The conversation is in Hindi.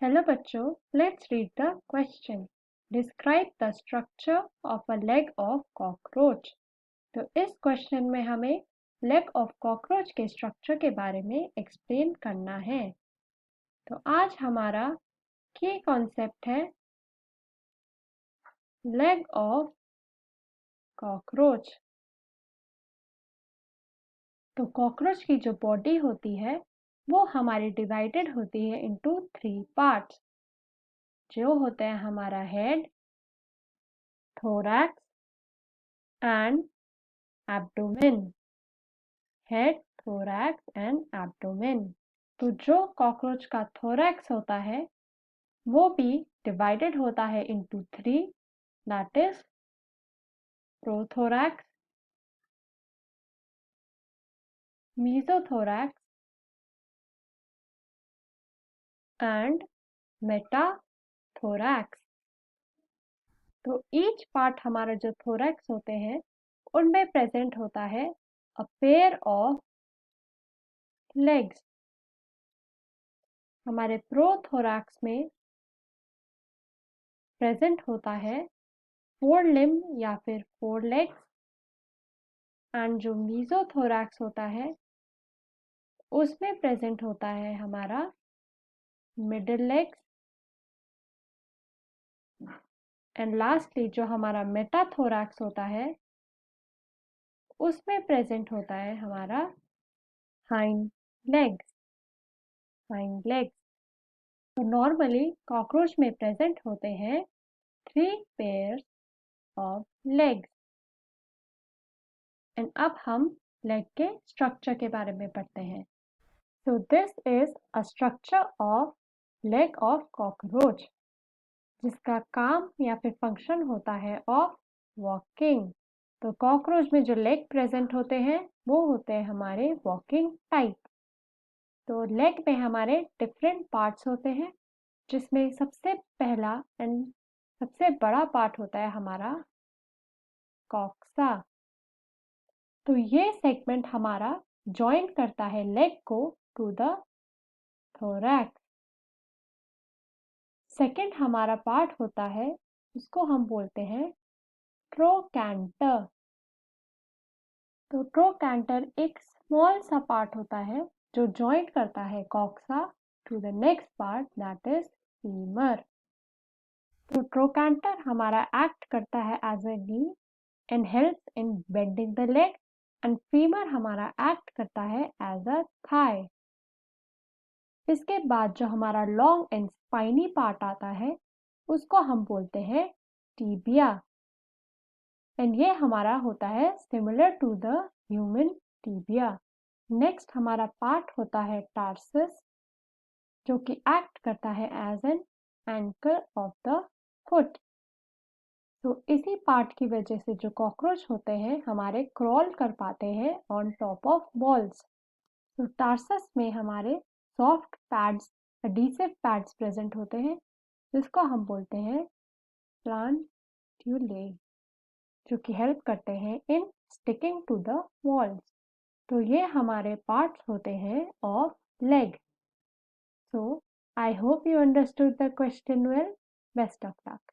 Hello बच्चों, let's read the question. Describe the structure of a leg of cockroach. तो इस क्वेश्चन में हमें leg of cockroach के स्ट्रक्चर के बारे में एक्सप्लेन करना है। तो आज हमारा की कॉन्सेप्ट है leg of cockroach। तो कॉकरोच की जो बॉडी होती है वो हमारी डिवाइडेड होती है इनटू 3 पार्ट्स, जो होते हैं हमारा head, thorax and abdomen. Head, thorax and abdomen. तो जो कॉकरोच का थोरैक्स होता है वो भी डिवाइडेड होता है into 3, that is prothorax, mesothorax and metathorax. तो ईच पार्ट हमारा जो थोरैक्स होते हैं उनमें प्रेजेंट होता है अ पेयर ऑफ लेग्स। हमारे प्रोथोरैक्स में प्रेजेंट होता है 4 लिम्ब या फिर 4 लेग्स, एंड जो मेसोथोरैक्स होता है उसमें प्रेजेंट होता है हमारा मिडिल लेग्स, एंड लास्टली जो हमारा मेटाथोरैक्स होता है उसमें प्रेजेंट होता है हमारा हाइंड लेग्स। हाइंड लेग्स तो नॉर्मली कॉकरोच में प्रेजेंट होते हैं 3 पेयर्स ऑफ लेग्स। एंड अब हम लेग के स्ट्रक्चर के बारे में पढ़ते हैं। So this is a structure of leg of cockroach, जिसका काम या फिर फंक्शन होता है ऑफ वॉकिंग। तो कॉकरोच में जो लेग प्रेजेंट होते हैं वो होते हैं हमारे वॉकिंग टाइप। तो लेग में हमारे डिफरेंट पार्ट्स होते हैं, जिसमें सबसे पहला एंड सबसे बड़ा पार्ट होता है हमारा कॉक्सा। तो ये सेगमेंट हमारा जॉइन करता है लेग को टू द थोरैक्स। सेकंड हमारा पार्ट होता है उसको हम बोलते हैं ट्रोकैंटर। तो ट्रोकैंटर एक स्मॉल सा पार्ट होता है जो जॉइंट करता है coxa to the next part, that is femur. तो ट्रोकैंटर हमारा एक्ट करता है as a knee and helps in bending the leg, and femur हमारा एक्ट करता है एज अ थाई। इसके बाद जो हमारा लॉन्ग एंड स्पाइनी पार्ट आता है उसको हम बोलते हैं टीबिया, एंड ये हमारा होता है similar to the human tibia. Next हमारा पार्ट होता है टार्सस, जो कि एक्ट करता है as an anchor of the foot. तो इसी पार्ट की वजह से जो कॉकरोच होते हैं हमारे क्रॉल कर पाते हैं ऑन टॉप ऑफ वॉल्स। तो टार्सस में हमारे soft pads, adhesive pads present होते हैं, जिसको हम बोलते हैं प्लांट्यूले, जो कि हेल्प करते हैं इन स्टिकिंग टू द वॉल्स। तो ये हमारे पार्ट्स होते हैं of leg. So I hope you understood the question well. Best of luck.